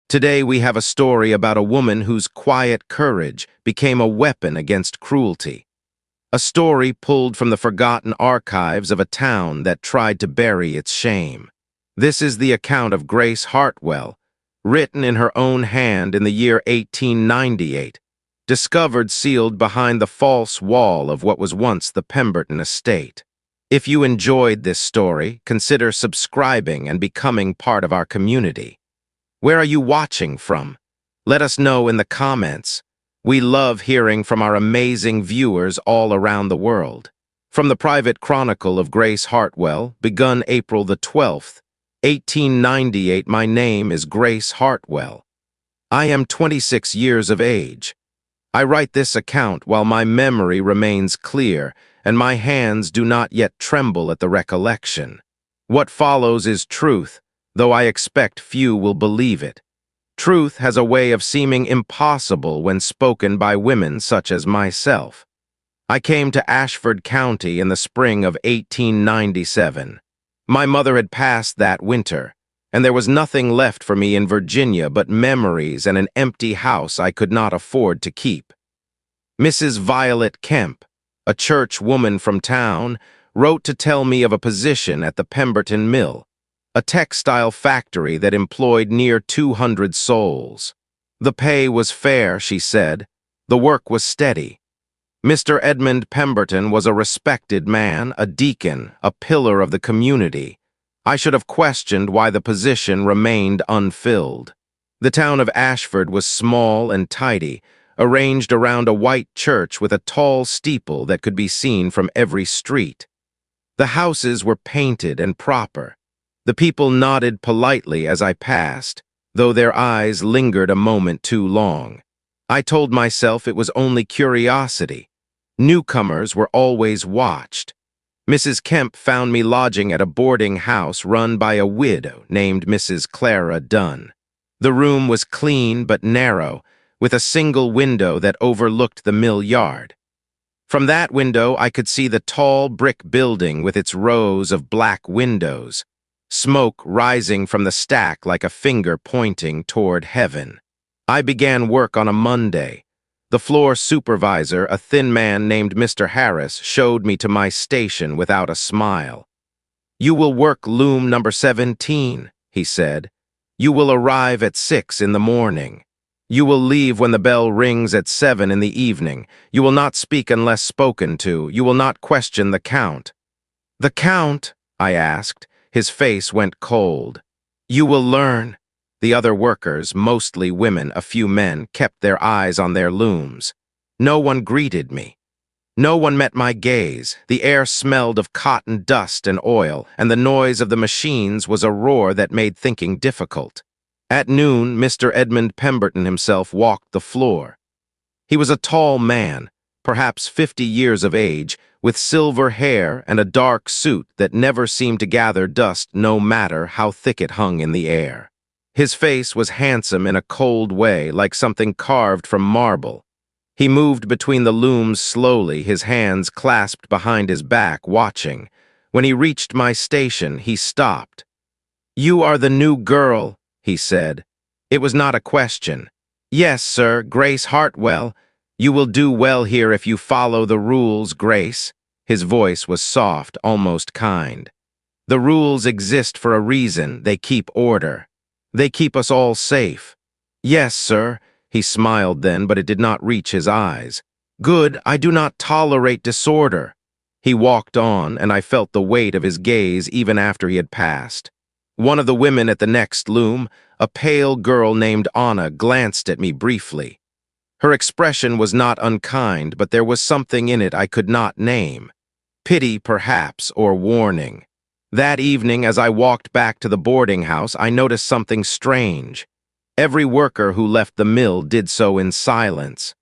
Today we have a story about a woman whose quiet courage became a weapon against cruelty. A story pulled from the forgotten archives of a town that tried to bury its shame. This is the account of Grace Hartwell, written in her own hand in the year 1898, discovered sealed behind the false wall of what was once the Pemberton estate. If you enjoyed this story, consider subscribing and becoming part of our community. Where are you watching from? Let us know in the comments. We love hearing from our amazing viewers all around the world. From the private chronicle of Grace Hartwell, begun April the 12th, 1898, my name is Grace Hartwell. I am 26 years of age. I write this account while my memory remains clear and my hands do not yet tremble at the recollection. What follows is truth, though I expect few will believe it. Truth has a way of seeming impossible when spoken by women such as myself. I came to Ashford County in the spring of 1897. My mother had passed that winter, and there was nothing left for me in Virginia but memories and an empty house I could not afford to keep. Mrs. Violet Kemp, a church woman from town, wrote to tell me of a position at the Pemberton mill, a textile factory that employed near 200 souls. The pay was fair, she said. The work was steady. Mr. Edmund Pemberton was a respected man, a deacon, a pillar of the community. I should have questioned why the position remained unfilled. The town of Ashford was small and tidy, arranged around a white church with a tall steeple that could be seen from every street. The houses were painted and proper. The people nodded politely as I passed, though their eyes lingered a moment too long. I told myself it was only curiosity. Newcomers were always watched. Mrs. Kemp found me lodging at a boarding house run by a widow named Mrs. Clara Dunn. The room was clean but narrow, with a single window that overlooked the mill yard. From that window I could see the tall brick building with its rows of black windows, smoke rising from the stack like a finger pointing toward heaven. I began work on a Monday. The floor supervisor, a thin man named Mr. Harris, showed me to my station without a smile. "You will work loom number 17, he said. "You will arrive at 6 in the morning. You will leave when the bell rings at 7 in the evening. You will not speak unless spoken to. You will not question the count." "The count?" I asked. His face went cold. "You will learn." The other workers, mostly women, a few men, kept their eyes on their looms. No one greeted me. No one met my gaze. The air smelled of cotton dust and oil, and the noise of the machines was a roar that made thinking difficult. At noon, Mr. Edmund Pemberton himself walked the floor. He was a tall man, perhaps 50 years of age, with silver hair and a dark suit that never seemed to gather dust no matter how thick it hung in the air. His face was handsome in a cold way, like something carved from marble. He moved between the looms slowly, his hands clasped behind his back, watching. When he reached my station, he stopped. "You are the new girl," he said. It was not a question. "Yes, sir, Grace Hartwell. You will do well here if you follow the rules, Grace." His voice was soft, almost kind. "The rules exist for a reason. They keep order. They keep us all safe." "Yes, sir." He smiled then, but it did not reach his eyes. "Good, I do not tolerate disorder." He walked on, and I felt the weight of his gaze even after he had passed. One of the women at the next loom, a pale girl named Anna, glanced at me briefly. Her expression was not unkind, but there was something in it I could not name. Pity, perhaps, or warning. That evening, as I walked back to the boarding house, I noticed something strange. Every worker who left the mill did so in silence.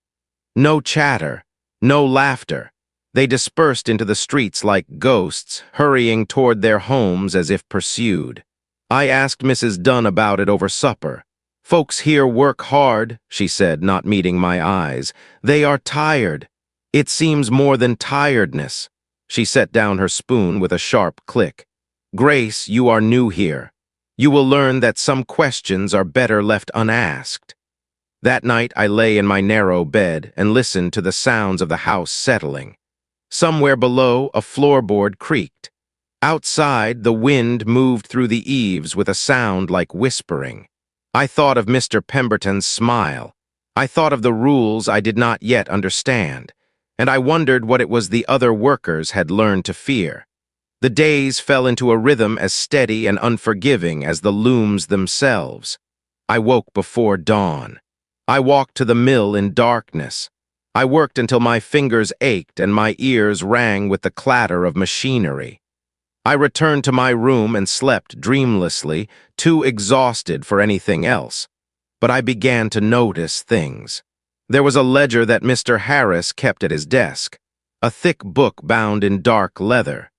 No chatter, no laughter. They dispersed into the streets like ghosts, hurrying toward their homes as if pursued. I asked Mrs. Dunn about it over supper. "Folks here work hard," she said, not meeting my eyes. "They are tired. It seems more than tiredness." She set down her spoon with a sharp click. "Grace, you are new here. You will learn that some questions are better left unasked. That night I lay in my narrow bed and listened to the sounds of the house settling. Somewhere below, a floorboard creaked. Outside, the wind moved through the eaves with a sound like whispering. I thought of Mr. Pemberton's smile. I thought of the rules I did not yet understand, and I wondered what it was the other workers had learned to fear. The days fell into a rhythm as steady and unforgiving as the looms themselves. I woke before dawn. I walked to the mill in darkness. I worked until my fingers ached and my ears rang with the clatter of machinery. I returned to my room and slept dreamlessly, too exhausted for anything else. But I began to notice things. There was a ledger that Mr. Harris kept at his desk, a thick book bound in dark leather.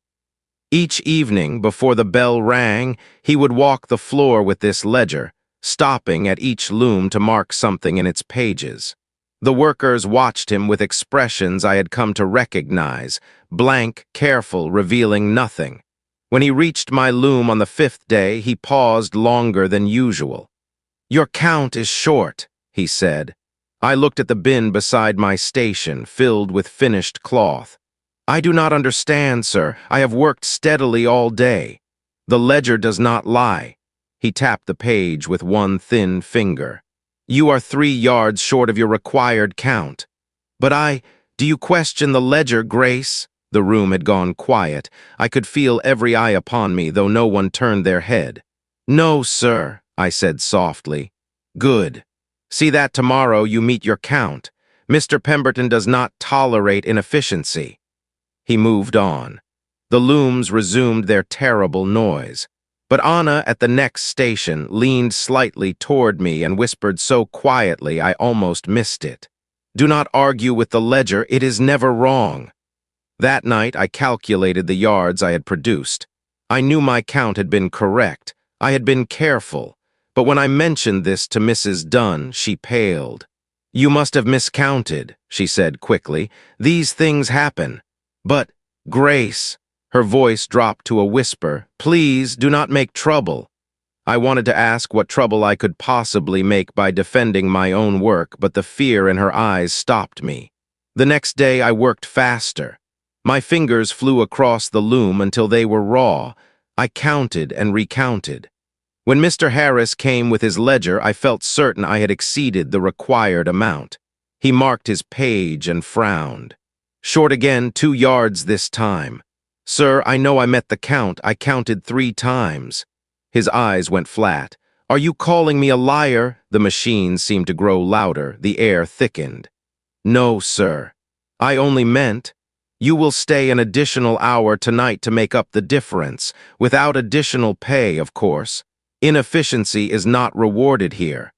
Each evening, before the bell rang, he would walk the floor with this ledger, stopping at each loom to mark something in its pages. The workers watched him with expressions I had come to recognize, blank, careful, revealing nothing. When he reached my loom on the 5th day, he paused longer than usual. "Your count is short," he said. I looked at the bin beside my station, filled with finished cloth. "I do not understand, sir. I have worked steadily all day." "The ledger does not lie." He tapped the page with one thin finger. "You are 3 yards short of your required count." "But do you question the ledger, Grace?" The room had gone quiet. I could feel every eye upon me, though no one turned their head. "No, sir," I said softly. "Good. See that tomorrow you meet your count. Mr. Pemberton does not tolerate inefficiency." He moved on. The looms resumed their terrible noise. But Anna at the next station leaned slightly toward me and whispered so quietly I almost missed it. "Do not argue with the ledger, it is never wrong." That night I calculated the yards I had produced. I knew my count had been correct. I had been careful. But when I mentioned this to Mrs. Dunn, she paled. "You must have miscounted," she said quickly. "These things happen." "But, Grace," her voice dropped to a whisper, "please do not make trouble." I wanted to ask what trouble I could possibly make by defending my own work, but the fear in her eyes stopped me. The next day I worked faster. My fingers flew across the loom until they were raw. I counted and recounted. When Mr. Harris came with his ledger, I felt certain I had exceeded the required amount. He marked his page and frowned. "Short again, 2 yards this time." "Sir, I know I met the count. I counted 3 times." His eyes went flat. "Are you calling me a liar?" The machine seemed to grow louder. The air thickened. "No, sir. I only meant, you will stay an additional hour tonight to make up the difference, without additional pay, of course. Inefficiency is not rewarded here."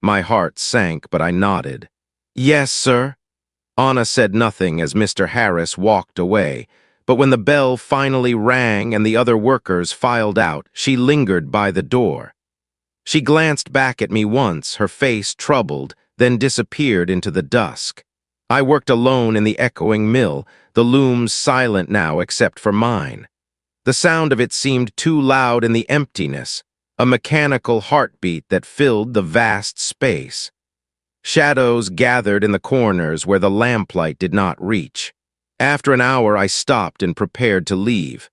My heart sank, but I nodded. "Yes, sir." Anna said nothing as Mr. Harris walked away, but when the bell finally rang and the other workers filed out, she lingered by the door. She glanced back at me once, her face troubled, then disappeared into the dusk. I worked alone in the echoing mill, the looms silent now except for mine. The sound of it seemed too loud in the emptiness, a mechanical heartbeat that filled the vast space. Shadows gathered in the corners where the lamplight did not reach. After an hour, I stopped and prepared to leave.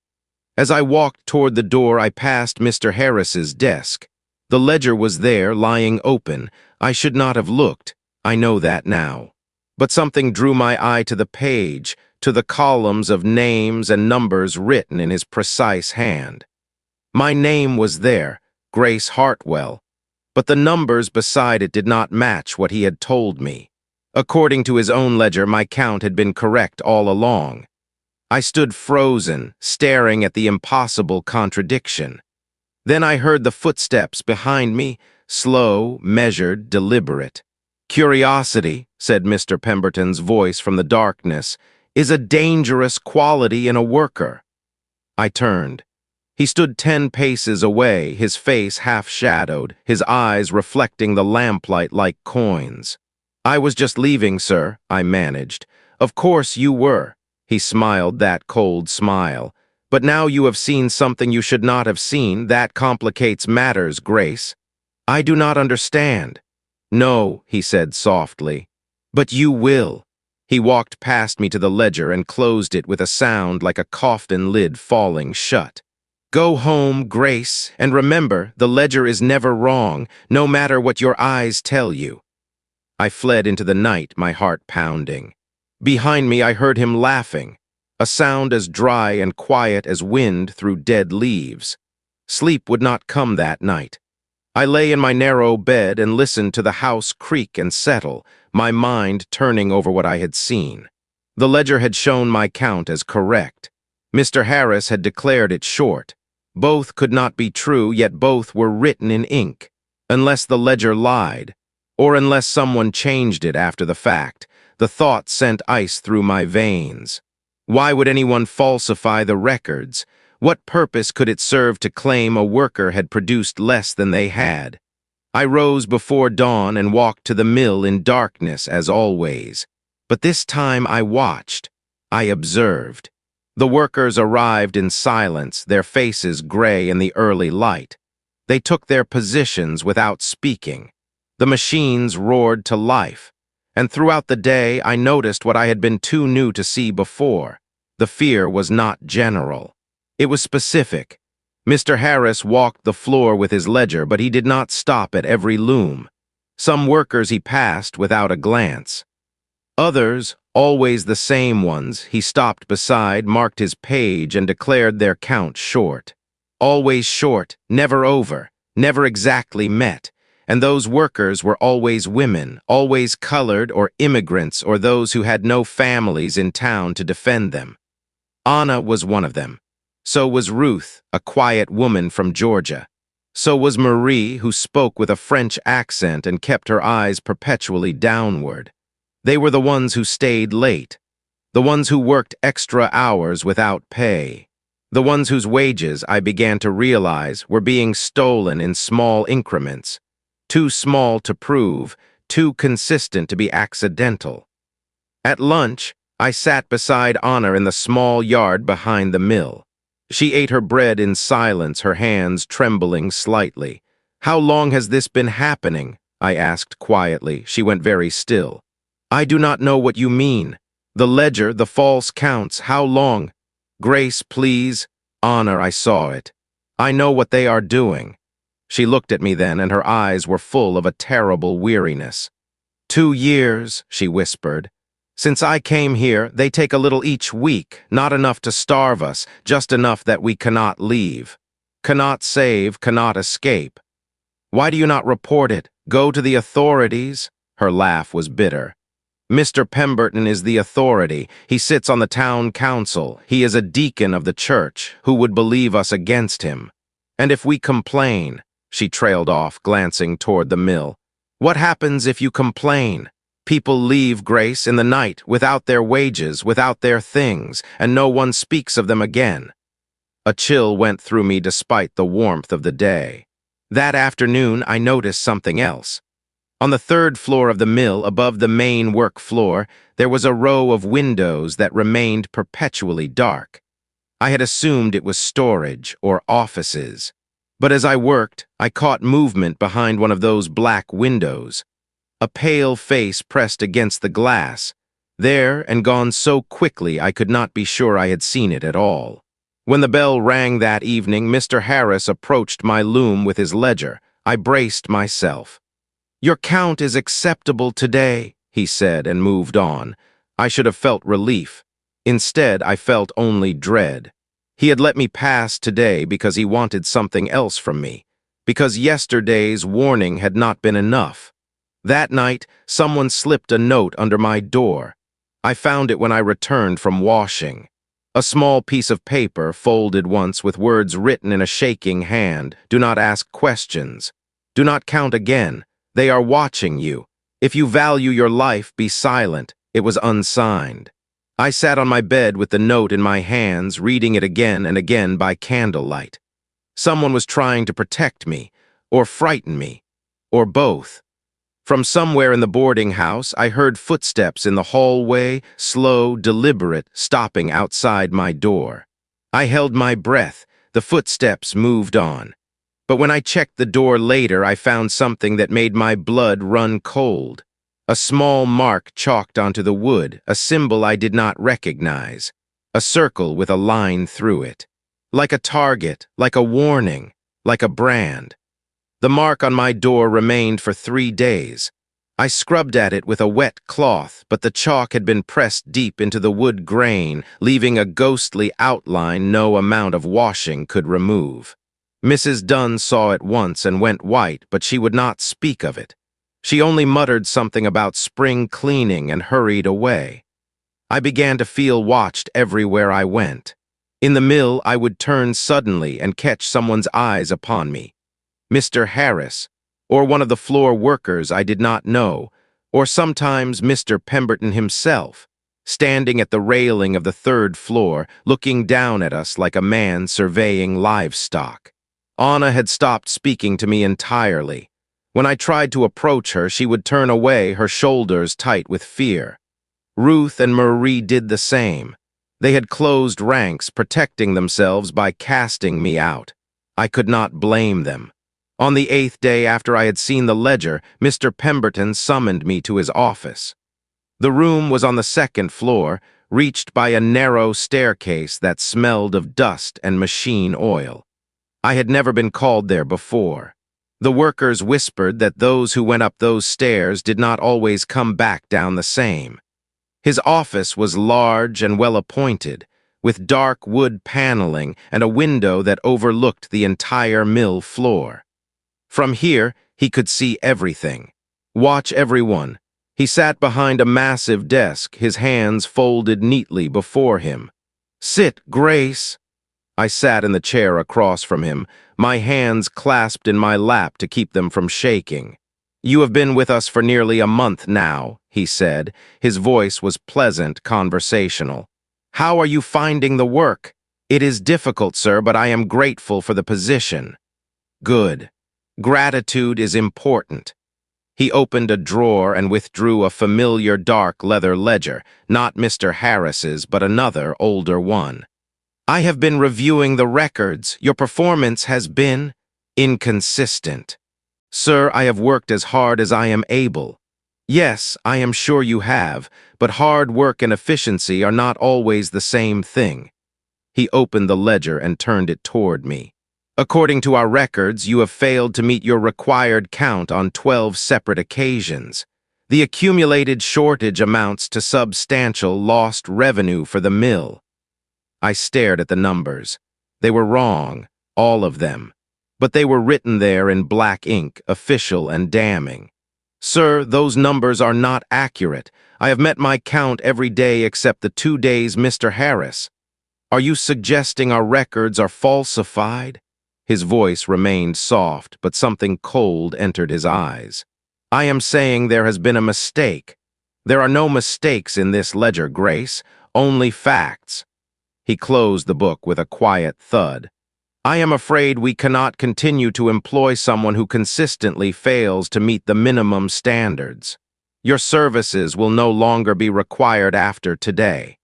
As I walked toward the door, I passed Mr. Harris's desk. The ledger was there, lying open. I should not have looked. I know that now. But something drew my eye to the page, to the columns of names and numbers written in his precise hand. My name was there, Grace Hartwell, but the numbers beside it did not match what he had told me. According to his own ledger, my count had been correct all along. I stood frozen, staring at the impossible contradiction. Then I heard the footsteps behind me, slow, measured, deliberate. "Curiosity," said Mr. Pemberton's voice from the darkness, "is a dangerous quality in a worker." I turned. He stood 10 paces away, his face half-shadowed, his eyes reflecting the lamplight like coins. "I was just leaving, sir," I managed. "Of course you were." He smiled that cold smile. But now you have seen something you should not have seen. That complicates matters, Grace. I do not understand. No, he said softly. But you will. He walked past me to the ledger and closed it with a sound like a coffin lid falling shut. Go home, Grace, and remember, the ledger is never wrong, no matter what your eyes tell you. I fled into the night, my heart pounding. Behind me I heard him laughing, a sound as dry and quiet as wind through dead leaves. Sleep would not come that night. I lay in my narrow bed and listened to the house creak and settle, my mind turning over what I had seen. The ledger had shown my count as correct. Mr. Harris had declared it short. Both could not be true, yet both were written in ink. Unless the ledger lied, or unless someone changed it after the fact, the thought sent ice through my veins. Why would anyone falsify the records? What purpose could it serve to claim a worker had produced less than they had? I rose before dawn and walked to the mill in darkness as always. But this time I watched. I observed. The workers arrived in silence, their faces gray in the early light. They took their positions without speaking. The machines roared to life. And throughout the day I noticed what I had been too new to see before. The fear was not general. It was specific. Mr. Harris walked the floor with his ledger, but he did not stop at every loom. Some workers he passed without a glance. Others, always the same ones, he stopped beside, marked his page, and declared their count short. Always short, never over, never exactly met. And those workers were always women, always colored or immigrants or those who had no families in town to defend them. Anna was one of them. So was Ruth, a quiet woman from Georgia. So was Marie, who spoke with a French accent and kept her eyes perpetually downward. They were the ones who stayed late, the ones who worked extra hours without pay, the ones whose wages, I began to realize, were being stolen in small increments, too small to prove, too consistent to be accidental. At lunch, I sat beside Anna in the small yard behind the mill. She ate her bread in silence, her hands trembling slightly. "How long has this been happening?" I asked quietly. She went very still. "I do not know what you mean. The ledger, the false counts, how long?" "Grace, please." "Honor, I saw it. I know what they are doing." She looked at me then, and her eyes were full of a terrible weariness. 2 years, she whispered. "Since I came here, they take a little each week, not enough to starve us, just enough that we cannot leave. Cannot save, cannot escape. Why do you not report it? Go to the authorities?" Her laugh was bitter. "Mr. Pemberton is the authority. He sits on the town council. He is a deacon of the church. Who would believe us against him? And if we complain," she trailed off, glancing toward the mill. "What happens if you complain? People leave, Grace, in the night, without their wages, without their things, and no one speaks of them again." A chill went through me despite the warmth of the day. That afternoon, I noticed something else. On the 3rd floor of the mill, above the main work floor, there was a row of windows that remained perpetually dark. I had assumed it was storage or offices. But as I worked, I caught movement behind one of those black windows. A pale face pressed against the glass, there and gone so quickly I could not be sure I had seen it at all. When the bell rang that evening, Mr. Harris approached my loom with his ledger. I braced myself. "Your count is acceptable today," he said, and moved on. I should have felt relief. Instead, I felt only dread. He had let me pass today because he wanted something else from me, because yesterday's warning had not been enough. That night, someone slipped a note under my door. I found it when I returned from washing. A small piece of paper, folded once with words written in a shaking hand. "Do not ask questions. Do not count again. They are watching you. If you value your life, be silent." It was unsigned. I sat on my bed with the note in my hands, reading it again and again by candlelight. Someone was trying to protect me, or frighten me, or both. From somewhere in the boarding house, I heard footsteps in the hallway, slow, deliberate, stopping outside my door. I held my breath. The footsteps moved on. But when I checked the door later, I found something that made my blood run cold. A small mark chalked onto the wood, a symbol I did not recognize. A circle with a line through it. Like a target, like a warning, like a brand. The mark on my door remained for 3 days. I scrubbed at it with a wet cloth, but the chalk had been pressed deep into the wood grain, leaving a ghostly outline no amount of washing could remove. Mrs. Dunn saw it once and went white, but she would not speak of it. She only muttered something about spring cleaning and hurried away. I began to feel watched everywhere I went. In the mill, I would turn suddenly and catch someone's eyes upon me. Mr. Harris, or one of the floor workers I did not know, or sometimes Mr. Pemberton himself, standing at the railing of the 3rd floor, looking down at us like a man surveying livestock. Anna had stopped speaking to me entirely. When I tried to approach her, she would turn away, her shoulders tight with fear. Ruth and Marie did the same. They had closed ranks, protecting themselves by casting me out. I could not blame them. On the 8th day after I had seen the ledger, Mr. Pemberton summoned me to his office. The room was on the 2nd floor, reached by a narrow staircase that smelled of dust and machine oil. I had never been called there before. The workers whispered that those who went up those stairs did not always come back down the same. His office was large and well-appointed, with dark wood paneling and a window that overlooked the entire mill floor. From here, he could see everything, watch everyone. He sat behind a massive desk, his hands folded neatly before him. "Sit, Grace." I sat in the chair across from him, my hands clasped in my lap to keep them from shaking. "You have been with us for nearly a month now," he said. His voice was pleasant, conversational. "How are you finding the work?" "It is difficult, sir, but I am grateful for the position." "Good. Gratitude is important." He opened a drawer and withdrew a familiar dark leather ledger, not Mr. Harris's, but another, older one. "I have been reviewing the records. Your performance has been inconsistent." "Sir, I have worked as hard as I am able." "Yes, I am sure you have, but hard work and efficiency are not always the same thing." He opened the ledger and turned it toward me. "According to our records, you have failed to meet your required count on 12 separate occasions. The accumulated shortage amounts to substantial lost revenue for the mill." I stared at the numbers. They were wrong, all of them. But they were written there in black ink, official and damning. "Sir, those numbers are not accurate. I have met my count every day except the 2 days Mr. Harris." "Are you suggesting our records are falsified?" His voice remained soft, but something cold entered his eyes. "I am saying there has been a mistake. There are no mistakes in this ledger, Grace, only facts." He closed the book with a quiet thud. "I am afraid we cannot continue to employ someone who consistently fails to meet the minimum standards. Your services will no longer be required after today."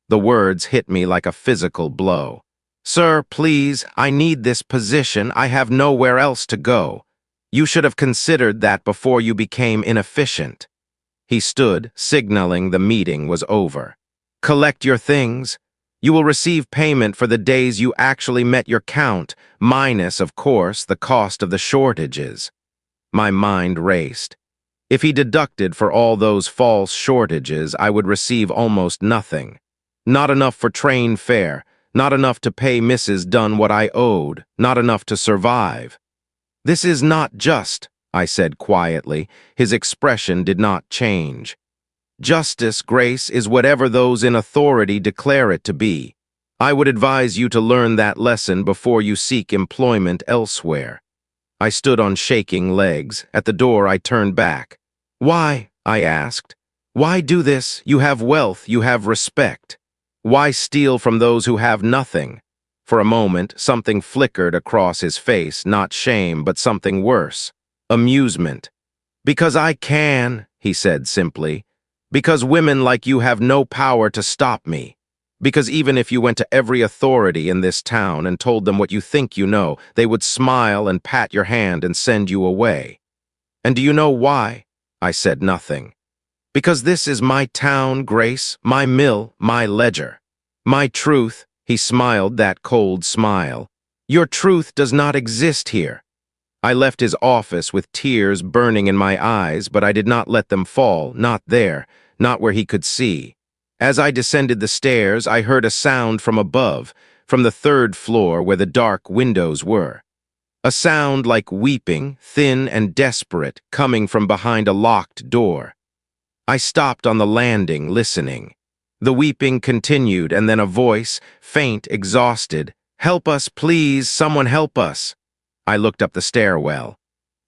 The words hit me like a physical blow. "Sir, please, I need this position. I have nowhere else to go. You should have considered that before you became inefficient." He stood, signaling the meeting was over. "Collect your things. You will receive payment for the days you actually met your count, minus, of course, the cost of the shortages." My mind raced. If he deducted for all those false shortages, I would receive almost nothing. Not enough for train fare, not enough to pay Mrs. Dunn what I owed, not enough to survive. "This is not just," I said quietly. His expression did not change. "Justice, Grace, is whatever those in authority declare it to be. I would advise you to learn that lesson before you seek employment elsewhere." I stood on shaking legs. At the door, I turned back. "Why?" I asked. "Why do this? You have wealth, you have respect. Why steal from those who have nothing?" For a moment, something flickered across his face, not shame, but something worse. Amusement. "Because I can," he said simply. "Because women like you have no power to stop me. Because even if you went to every authority in this town and told them what you think you know, they would smile and pat your hand and send you away. And do you know why? I said nothing. Because this is my town, Grace, my mill, my ledger. My truth, he smiled that cold smile. Your truth does not exist here. I left his office with tears burning in my eyes, but I did not let them fall, not there, not where he could see. As I descended the stairs, I heard a sound from above, from the third floor where the dark windows were. A sound like weeping, thin and desperate, coming from behind a locked door. I stopped on the landing, listening. The weeping continued, and then a voice, faint, exhausted, "Help us, please, someone help us." I looked up the stairwell.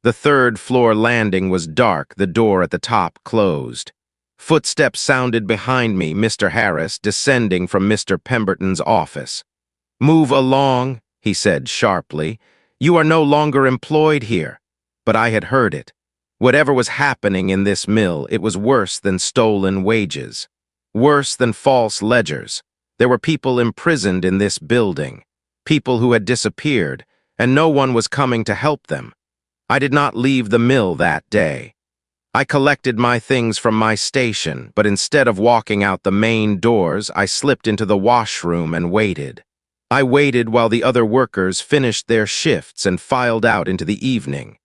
The third floor landing was dark, the door at the top closed. Footsteps sounded behind me, Mr. Harris, descending from Mr. Pemberton's office. "Move along," he said sharply. "You are no longer employed here." But I had heard it. Whatever was happening in this mill, it was worse than stolen wages. Worse than false ledgers. There were people imprisoned in this building. People who had disappeared, and no one was coming to help them. I did not leave the mill that day. I collected my things from my station, but instead of walking out the main doors, I slipped into the washroom and waited. I waited while the other workers finished their shifts and filed out into the evening.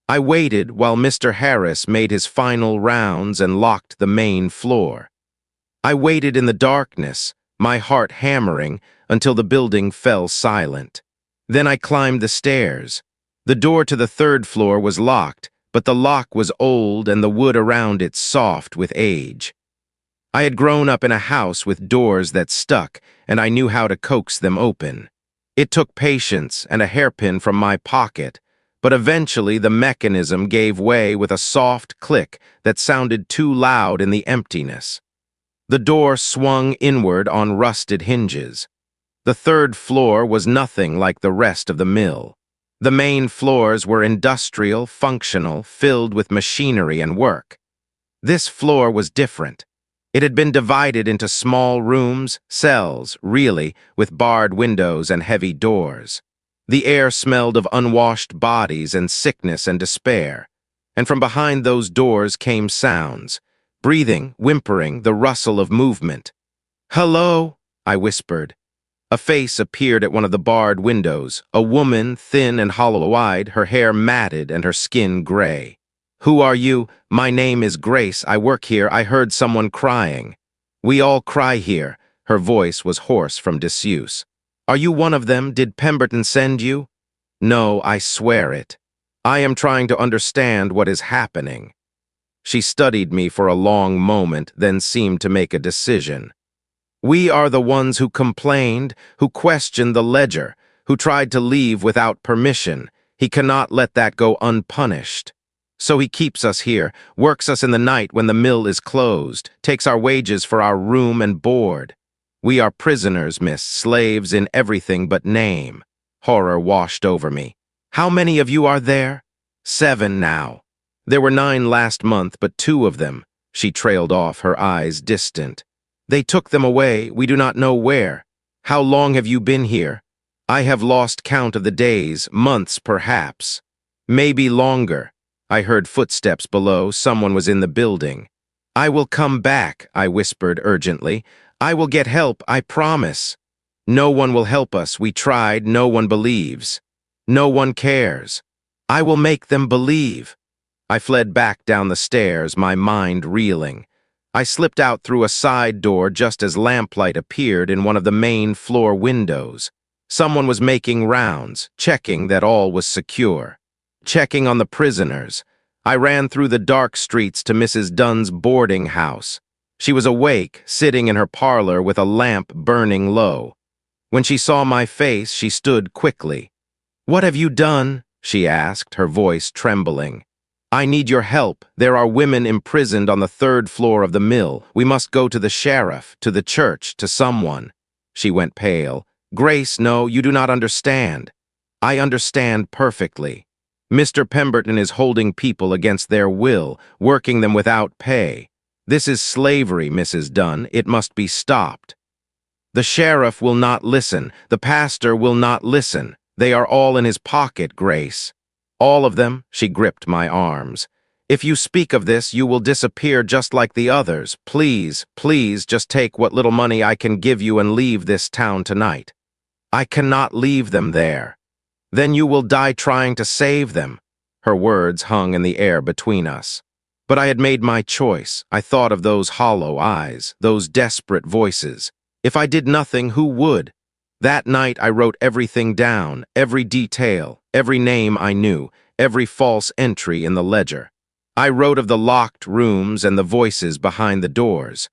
I waited while Mr. Harris made his final rounds and locked the main floor. I waited in the darkness, my heart hammering, until the building fell silent. Then I climbed the stairs. The door to the third floor was locked, but the lock was old and the wood around it soft with age. I had grown up in a house with doors that stuck, and I knew how to coax them open. It took patience and a hairpin from my pocket, but eventually the mechanism gave way with a soft click that sounded too loud in the emptiness. The door swung inward on rusted hinges. The third floor was nothing like the rest of the mill. The main floors were industrial, functional, filled with machinery and work. This floor was different. It had been divided into small rooms, cells, really, with barred windows and heavy doors. The air smelled of unwashed bodies and sickness and despair. And from behind those doors came sounds. Breathing, whimpering, the rustle of movement. "Hello," I whispered. A face appeared at one of the barred windows, a woman, thin and hollow-eyed, her hair matted and her skin gray. "Who are you? My name is Grace. I work here. I heard someone crying." "We all cry here." Her voice was hoarse from disuse. "Are you one of them? Did Pemberton send you?" "No, I swear it. I am trying to understand what is happening." She studied me for a long moment, then seemed to make a decision. "We are the ones who complained, who questioned the ledger, who tried to leave without permission. He cannot let that go unpunished. So he keeps us here, works us in the night when the mill is closed, takes our wages for our room and board. We are prisoners, miss, slaves in everything but name." Horror washed over me. "How many of you are there?" "7 now. There were 9 last month, but 2 of them." She trailed off, her eyes distant. "They took them away, we do not know where. How long have you been here?" "I have lost count of the days, months perhaps. Maybe longer." I heard footsteps below, someone was in the building. "I will come back," I whispered urgently. "I will get help, I promise." "No one will help us, we tried, no one believes. No one cares. I will make them believe." I fled back down the stairs, my mind reeling. I slipped out through a side door just as lamplight appeared in one of the main floor windows. Someone was making rounds, checking that all was secure. Checking on the prisoners. I ran through the dark streets to Mrs. Dunn's boarding house. She was awake, sitting in her parlor with a lamp burning low. When she saw my face, she stood quickly. "What have you done?" she asked, her voice trembling. "I need your help. There are women imprisoned on the 3rd floor of the mill. We must go to the sheriff, to the church, to someone." She went pale. "Grace, no, you do not understand." "I understand perfectly. Mr. Pemberton is holding people against their will, working them without pay. This is slavery, Mrs. Dunn. It must be stopped." The sheriff will not listen. The pastor will not listen. They are all in his pocket, Grace. All of them, she gripped my arms. If you speak of this, you will disappear just like the others. Please, please, just take what little money I can give you and leave this town tonight. I cannot leave them there. Then you will die trying to save them. Her words hung in the air between us. But I had made my choice. I thought of those hollow eyes, those desperate voices. If I did nothing, who would? That night I wrote everything down, every detail, every name I knew, every false entry in the ledger. I wrote of the locked rooms and the voices behind the doors.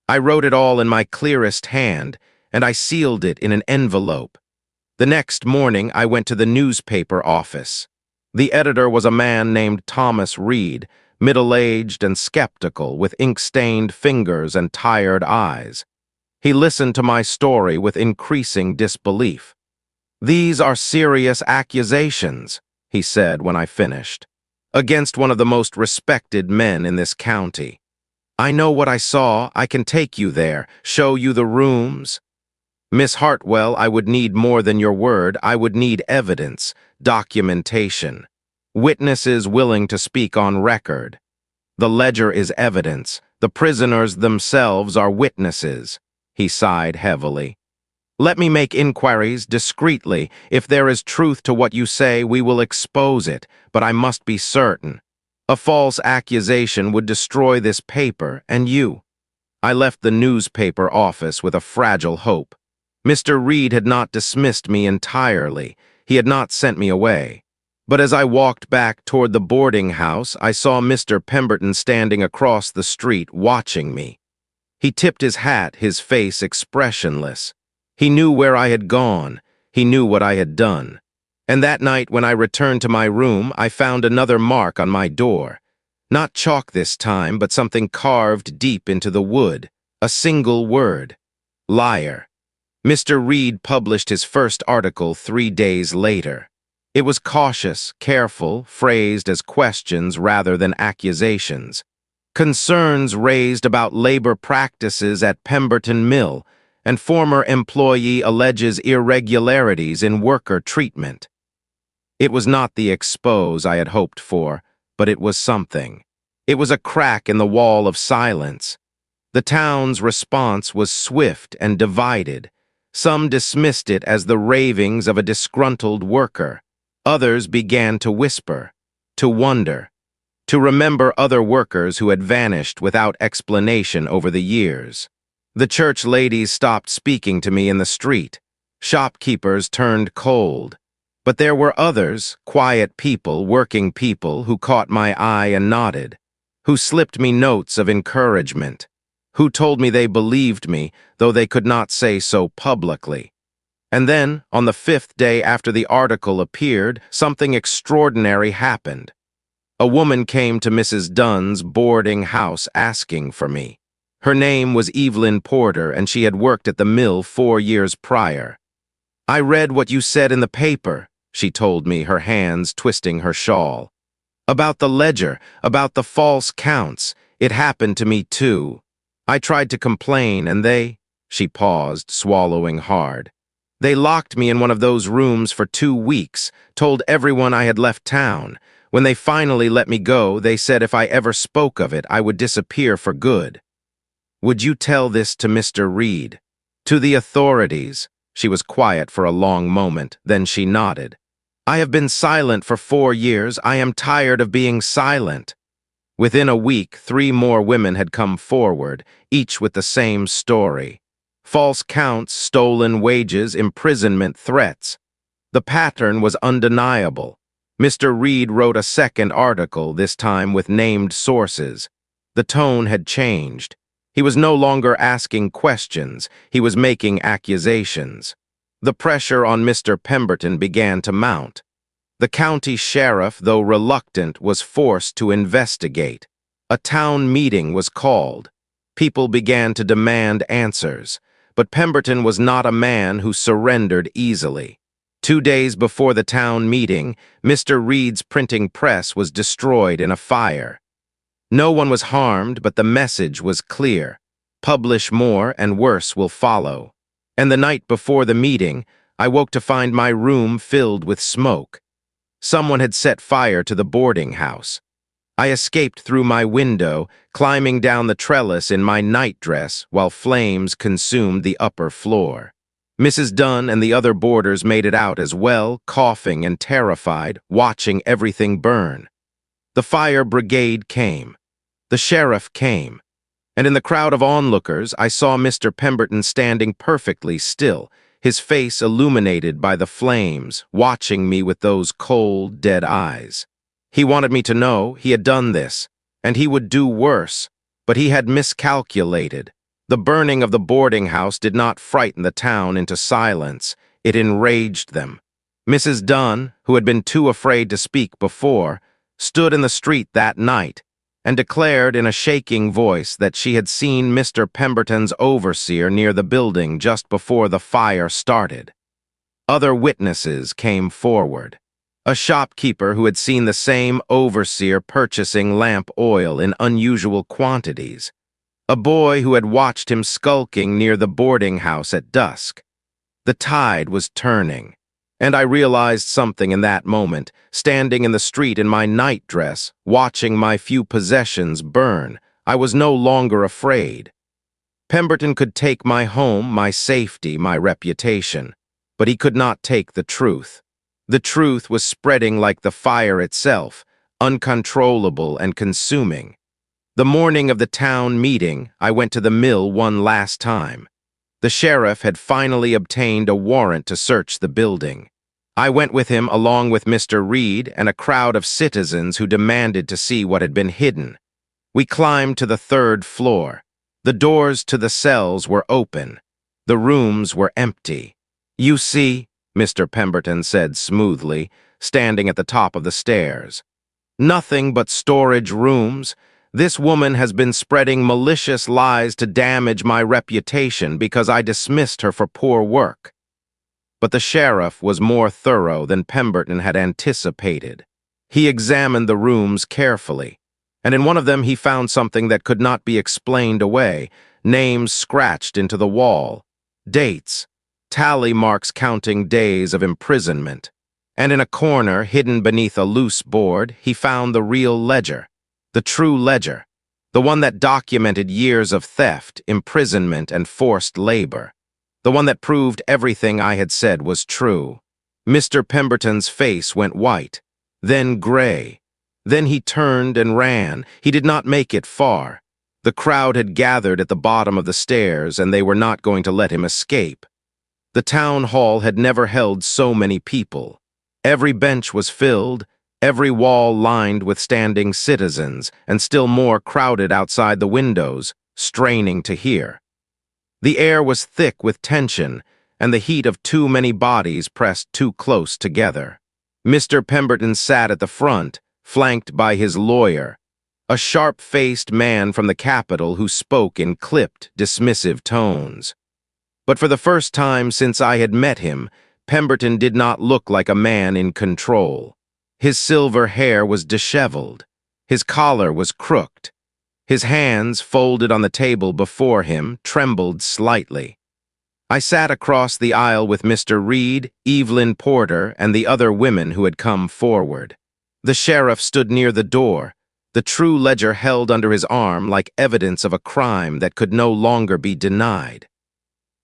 I wrote it all in my clearest hand, and I sealed it in an envelope. The next morning I went to the newspaper office. The editor was a man named Thomas Reed, middle-aged and skeptical, with ink-stained fingers and tired eyes. He listened to my story with increasing disbelief. "These are serious accusations," he said when I finished, "against one of the most respected men in this county. I know what I saw. I can take you there, show you the rooms." "Miss Hartwell, I would need more than your word. I would need evidence, documentation, witnesses willing to speak on record. The ledger is evidence. The prisoners themselves are witnesses." He sighed heavily. "Let me make inquiries discreetly. If there is truth to what you say, we will expose it, but I must be certain. A false accusation would destroy this paper and you." I left the newspaper office with a fragile hope. Mr. Reed had not dismissed me entirely. He had not sent me away. But as I walked back toward the boarding house, I saw Mr. Pemberton standing across the street watching me. He tipped his hat, his face expressionless. He knew where I had gone. He knew what I had done. And that night when I returned to my room, I found another mark on my door. Not chalk this time, but something carved deep into the wood. A single word. Liar. Mr. Reed published his first article 3 days later. It was cautious, careful, phrased as questions rather than accusations. Concerns raised about labor practices at Pemberton Mill, and former employee alleges irregularities in worker treatment. It was not the expose I had hoped for, but it was something. It was a crack in the wall of silence. The town's response was swift and divided. Some dismissed it as the ravings of a disgruntled worker. Others began to whisper, to wonder, to remember other workers who had vanished without explanation over the years. The church ladies stopped speaking to me in the street. Shopkeepers turned cold. But there were others, quiet people, working people, who caught my eye and nodded, who slipped me notes of encouragement, who told me they believed me, though they could not say so publicly. And then, on the 5th day after the article appeared, something extraordinary happened. A woman came to Mrs. Dunn's boarding house asking for me. Her name was Evelyn Porter, and she had worked at the mill 4 years prior. "I read what you said in the paper," she told me, her hands twisting her shawl. "About the ledger, about the false counts. It happened to me too. I tried to complain, and she paused, swallowing hard. "They locked me in one of those rooms for 2 weeks, told everyone I had left town. When they finally let me go, they said if I ever spoke of it, I would disappear for good." "Would you tell this to Mr. Reed?" "To the authorities." She was quiet for a long moment, then she nodded. "I have been silent for 4 years. I am tired of being silent." Within a week, 3 more women had come forward, each with the same story. False counts, stolen wages, imprisonment threats. The pattern was undeniable. Mr. Reed wrote a second article, this time with named sources. The tone had changed. He was no longer asking questions, he was making accusations. The pressure on Mr. Pemberton began to mount. The county sheriff, though reluctant, was forced to investigate. A town meeting was called. People began to demand answers. But Pemberton was not a man who surrendered easily. 2 days before the town meeting, Mr. Reed's printing press was destroyed in a fire. No one was harmed, but the message was clear. Publish more and worse will follow. And the night before the meeting, I woke to find my room filled with smoke. Someone had set fire to the boarding house. I escaped through my window, climbing down the trellis in my nightdress while flames consumed the upper floor. Mrs. Dunn and the other boarders made it out as well, coughing and terrified, watching everything burn. The fire brigade came. The sheriff came. And in the crowd of onlookers, I saw Mr. Pemberton standing perfectly still, his face illuminated by the flames, watching me with those cold, dead eyes. He wanted me to know he had done this, and he would do worse, but he had miscalculated. The burning of the boarding house did not frighten the town into silence. It enraged them. Mrs. Dunn, who had been too afraid to speak before, stood in the street that night and declared in a shaking voice that she had seen Mr. Pemberton's overseer near the building just before the fire started. Other witnesses came forward. A shopkeeper who had seen the same overseer purchasing lamp oil in unusual quantities. A boy who had watched him skulking near the boarding house at dusk. The tide was turning, and I realized something in that moment, standing in the street in my nightdress, watching my few possessions burn. I was no longer afraid. Pemberton could take my home, my safety, my reputation, but he could not take the truth. The truth was spreading like the fire itself, uncontrollable and consuming. The morning of the town meeting, I went to the mill one last time. The sheriff had finally obtained a warrant to search the building. I went with him along with Mr. Reed and a crowd of citizens who demanded to see what had been hidden. We climbed to the 3rd floor. The doors to the cells were open. The rooms were empty. "You see," Mr. Pemberton said smoothly, standing at the top of the stairs. "Nothing but storage rooms. This woman has been spreading malicious lies to damage my reputation because I dismissed her for poor work." But the sheriff was more thorough than Pemberton had anticipated. He examined the rooms carefully, and in one of them he found something that could not be explained away, names scratched into the wall, dates, tally marks counting days of imprisonment. And in a corner, hidden beneath a loose board, he found the real ledger, the true ledger, the one that documented years of theft, imprisonment, and forced labor, the one that proved everything I had said was true. Mr. Pemberton's face went white, then gray. Then he turned and ran. He did not make it far. The crowd had gathered at the bottom of the stairs, and they were not going to let him escape. The town hall had never held so many people. Every bench was filled, every wall lined with standing citizens, and still more crowded outside the windows, straining to hear. The air was thick with tension, and the heat of too many bodies pressed too close together. Mr. Pemberton sat at the front, flanked by his lawyer, a sharp-faced man from the Capitol who spoke in clipped, dismissive tones. But for the first time since I had met him, Pemberton did not look like a man in control. His silver hair was disheveled. His collar was crooked. His hands, folded on the table before him, trembled slightly. I sat across the aisle with Mr. Reed, Evelyn Porter, and the other women who had come forward. The sheriff stood near the door, the true ledger held under his arm like evidence of a crime that could no longer be denied.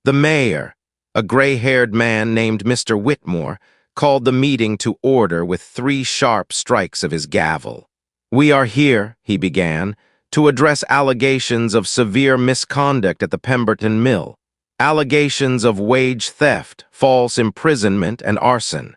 The mayor, a gray-haired man named Mr. Whitmore, called the meeting to order with 3 sharp strikes of his gavel. "We are here," he began, "to address allegations of severe misconduct at the Pemberton mill, allegations of wage theft, false imprisonment, and arson."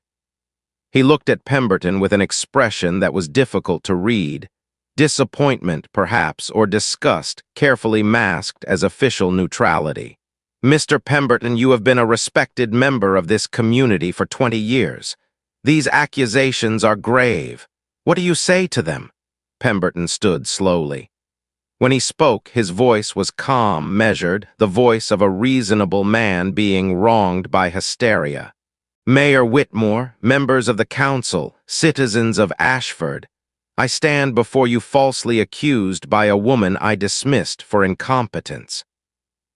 He looked at Pemberton with an expression that was difficult to read, disappointment, perhaps, or disgust, carefully masked as official neutrality. "Mr. Pemberton, you have been a respected member of this community for 20 years. These accusations are grave. What do you say to them?" Pemberton stood slowly. When he spoke, his voice was calm, measured, the voice of a reasonable man being wronged by hysteria. "Mayor Whitmore, members of the council, citizens of Ashford, I stand before you falsely accused by a woman I dismissed for incompetence."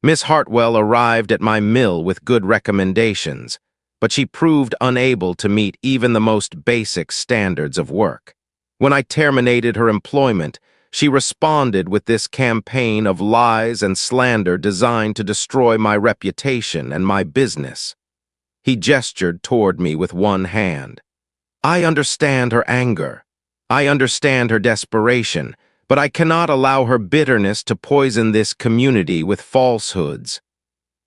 Miss Hartwell arrived at my mill with good recommendations, but she proved unable to meet even the most basic standards of work. When I terminated her employment, she responded with this campaign of lies and slander designed to destroy my reputation and my business. He gestured toward me with one hand. I understand her anger. I understand her desperation, but I cannot allow her bitterness to poison this community with falsehoods.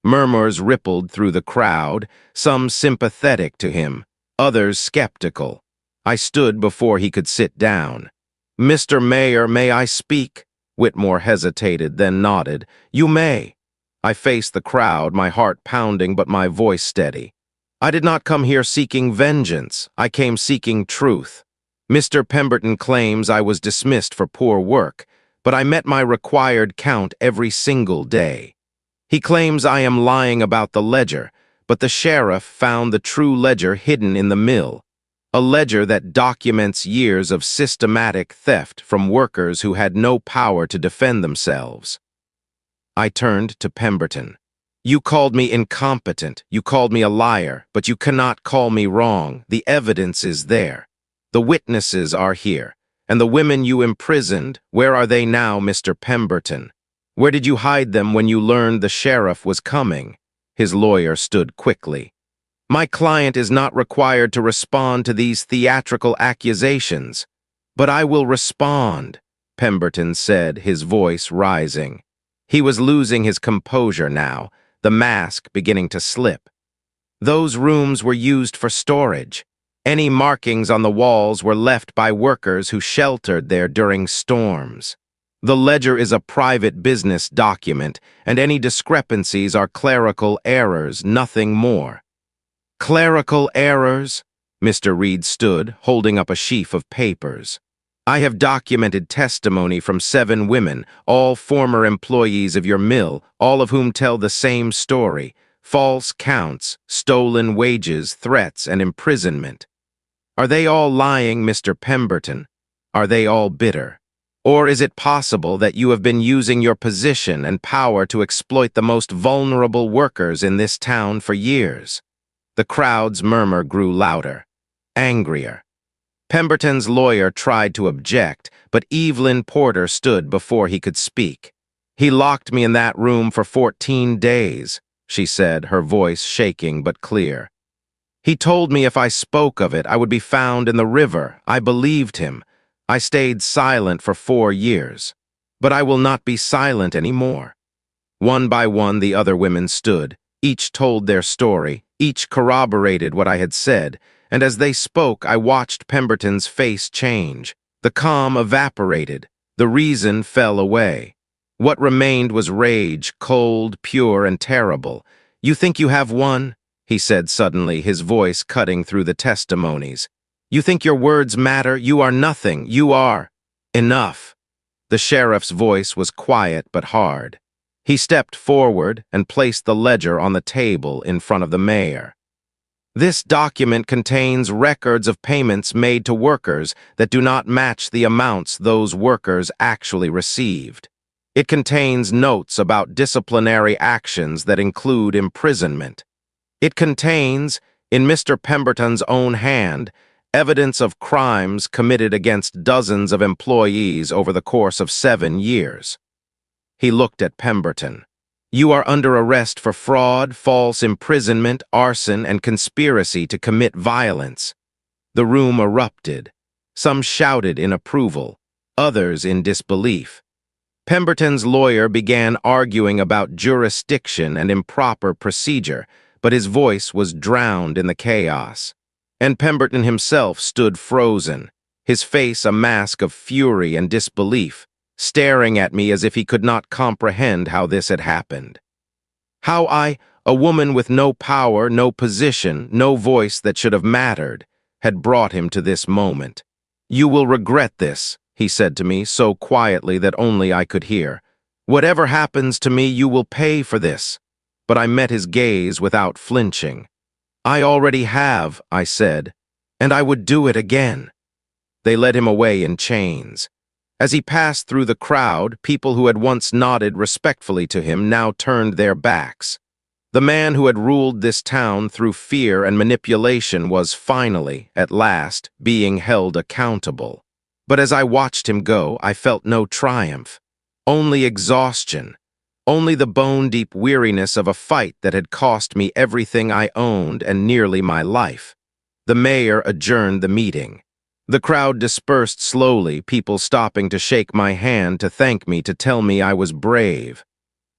Murmurs rippled through the crowd, some sympathetic to him, others skeptical. I stood before he could sit down. "Mr. Mayor, may I speak?" Whitmore hesitated, then nodded. "You may." I faced the crowd, my heart pounding but my voice steady. "I did not come here seeking vengeance. I came seeking truth. Mr. Pemberton claims I was dismissed for poor work, but I met my required count every single day. He claims I am lying about the ledger, but the sheriff found the true ledger hidden in the mill, a ledger that documents years of systematic theft from workers who had no power to defend themselves." I turned to Pemberton. "You called me incompetent, you called me a liar, but you cannot call me wrong. The evidence is there. The witnesses are here, and the women you imprisoned, where are they now, Mr. Pemberton? Where did you hide them when you learned the sheriff was coming?" His lawyer stood quickly. "My client is not required to respond to these theatrical accusations." "But I will respond," Pemberton said, his voice rising. He was losing his composure now, the mask beginning to slip. "Those rooms were used for storage. Any markings on the walls were left by workers who sheltered there during storms. The ledger is a private business document, and any discrepancies are clerical errors, nothing more." "Clerical errors?" Mr. Reed stood, holding up a sheaf of papers. "I have documented testimony from 7 women, all former employees of your mill, all of whom tell the same story: false counts, stolen wages, threats, and imprisonment. Are they all lying, Mr. Pemberton? Are they all bitter? Or is it possible that you have been using your position and power to exploit the most vulnerable workers in this town for years?" The crowd's murmur grew louder, angrier. Pemberton's lawyer tried to object, but Evelyn Porter stood before he could speak. "He locked me in that room for 14 days, she said, her voice shaking but clear. "He told me if I spoke of it, I would be found in the river. I believed him. I stayed silent for 4 years. But I will not be silent anymore." One by one, the other women stood. Each told their story. Each corroborated what I had said. And as they spoke, I watched Pemberton's face change. The calm evaporated. The reason fell away. What remained was rage, cold, pure, and terrible. "You think you have won?" he said suddenly, his voice cutting through the testimonies. "You think your words matter? You are nothing. You are enough." The sheriff's voice was quiet but hard. He stepped forward and placed the ledger on the table in front of the mayor. "This document contains records of payments made to workers that do not match the amounts those workers actually received. It contains notes about disciplinary actions that include imprisonment. It contains, in Mr. Pemberton's own hand, evidence of crimes committed against dozens of employees over the course of 7 years. He looked at Pemberton. "You are under arrest for fraud, false imprisonment, arson, and conspiracy to commit violence." The room erupted. Some shouted in approval, others in disbelief. Pemberton's lawyer began arguing about jurisdiction and improper procedure, but his voice was drowned in the chaos. And Pemberton himself stood frozen, his face a mask of fury and disbelief, staring at me as if he could not comprehend how this had happened. How I, a woman with no power, no position, no voice that should have mattered, had brought him to this moment. "You will regret this," he said to me so quietly that only I could hear. "Whatever happens to me, you will pay for this." But I met his gaze without flinching. "I already have," I said, "and I would do it again." They led him away in chains. As he passed through the crowd, people who had once nodded respectfully to him now turned their backs. The man who had ruled this town through fear and manipulation was finally, at last, being held accountable. But as I watched him go, I felt no triumph, only exhaustion, only the bone-deep weariness of a fight that had cost me everything I owned and nearly my life. The mayor adjourned the meeting. The crowd dispersed slowly, people stopping to shake my hand, to thank me, to tell me I was brave.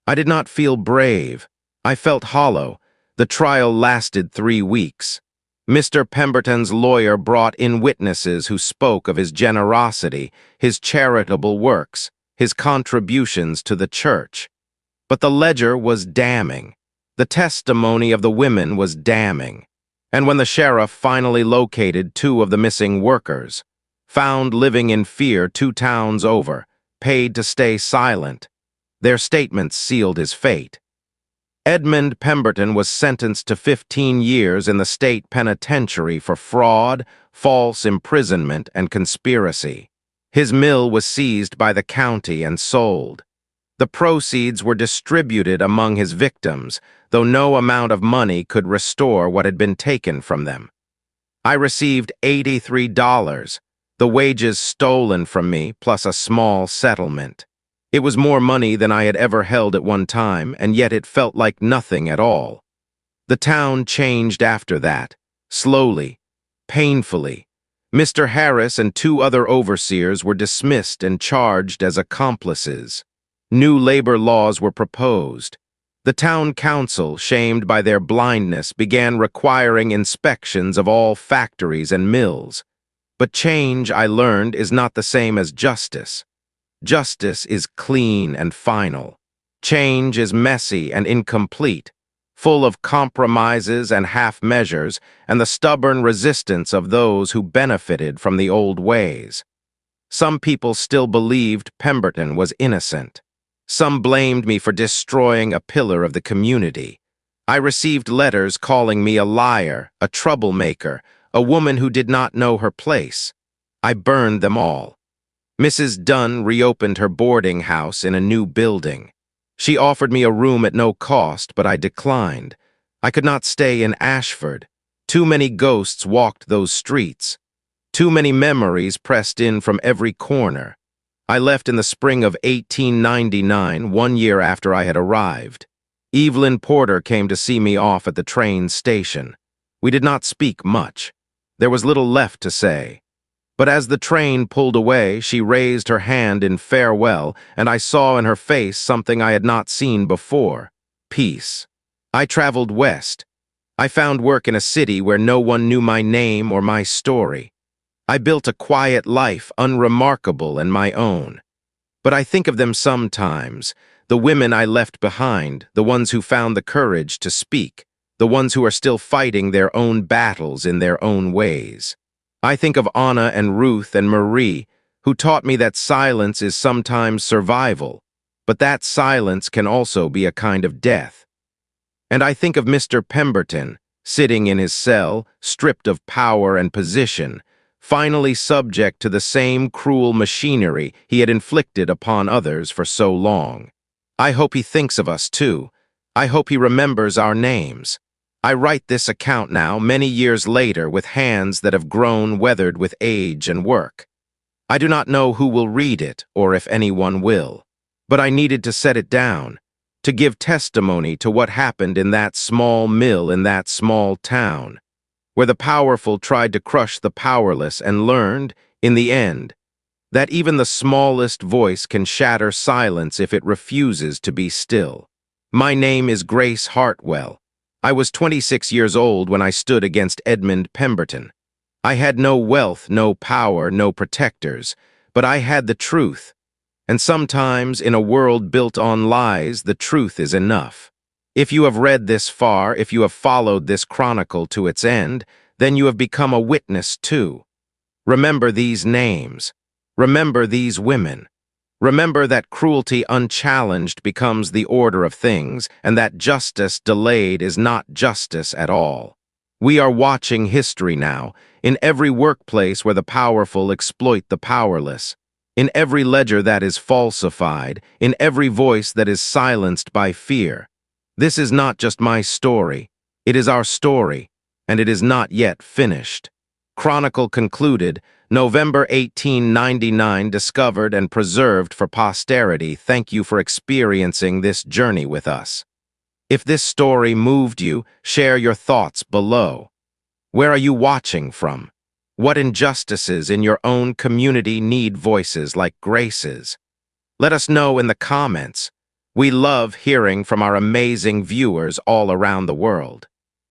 I did not feel brave. I felt hollow. The trial lasted 3 weeks. Mr. Pemberton's lawyer brought in witnesses who spoke of his generosity, his charitable works, his contributions to the church. But the ledger was damning. The testimony of the women was damning. And when the sheriff finally located 2 of the missing workers, found living in fear 2 towns over, paid to stay silent, their statements sealed his fate. Edmund Pemberton was sentenced to 15 years in the state penitentiary for fraud, false imprisonment, and conspiracy. His mill was seized by the county and sold. The proceeds were distributed among his victims, though no amount of money could restore what had been taken from them. I received $83, the wages stolen from me, plus a small settlement. It was more money than I had ever held at one time, and yet it felt like nothing at all. The town changed after that, slowly, painfully. Mr. Harris and 2 other overseers were dismissed and charged as accomplices. New labor laws were proposed. The town council, shamed by their blindness, began requiring inspections of all factories and mills. But change, I learned, is not the same as justice. Justice is clean and final. Change is messy and incomplete, full of compromises and half-measures and the stubborn resistance of those who benefited from the old ways. Some people still believed Pemberton was innocent. Some blamed me for destroying a pillar of the community. I received letters calling me a liar, a troublemaker, a woman who did not know her place. I burned them all. Mrs. Dunn reopened her boarding house in a new building. She offered me a room at no cost, but I declined. I could not stay in Ashford. Too many ghosts walked those streets. Too many memories pressed in from every corner. I left in the spring of 1899, 1 year after I had arrived. Evelyn Porter came to see me off at the train station. We did not speak much. There was little left to say. But as the train pulled away, she raised her hand in farewell, and I saw in her face something I had not seen before: peace. I traveled west. I found work in a city where no one knew my name or my story. I built a quiet life, unremarkable and my own. But I think of them sometimes, the women I left behind, the ones who found the courage to speak, the ones who are still fighting their own battles in their own ways. I think of Anna and Ruth and Marie, who taught me that silence is sometimes survival, but that silence can also be a kind of death. And I think of Mr. Pemberton, sitting in his cell, stripped of power and position, finally subject to the same cruel machinery he had inflicted upon others for so long. I hope he thinks of us too. I hope he remembers our names. I write this account now, many years later, with hands that have grown weathered with age and work. I do not know who will read it, or if anyone will. But I needed to set it down, to give testimony to what happened in that small mill in that small town, where the powerful tried to crush the powerless and learned, in the end, that even the smallest voice can shatter silence if it refuses to be still. My name is Grace Hartwell. I was 26 years old when I stood against Edmund Pemberton. I had no wealth, no power, no protectors, but I had the truth. And sometimes, in a world built on lies, the truth is enough. If you have read this far, if you have followed this chronicle to its end, then you have become a witness too. Remember these names. Remember these women. Remember that cruelty unchallenged becomes the order of things, and that justice delayed is not justice at all. We are watching history now, in every workplace where the powerful exploit the powerless, in every ledger that is falsified, in every voice that is silenced by fear. This is not just my story. It is our story, and it is not yet finished. Chronicle concluded, November 1899, discovered and preserved for posterity. Thank you for experiencing this journey with us. If this story moved you, share your thoughts below. Where are you watching from? What injustices in your own community need voices like Grace's? Let us know in the comments. We love hearing from our amazing viewers all around the world.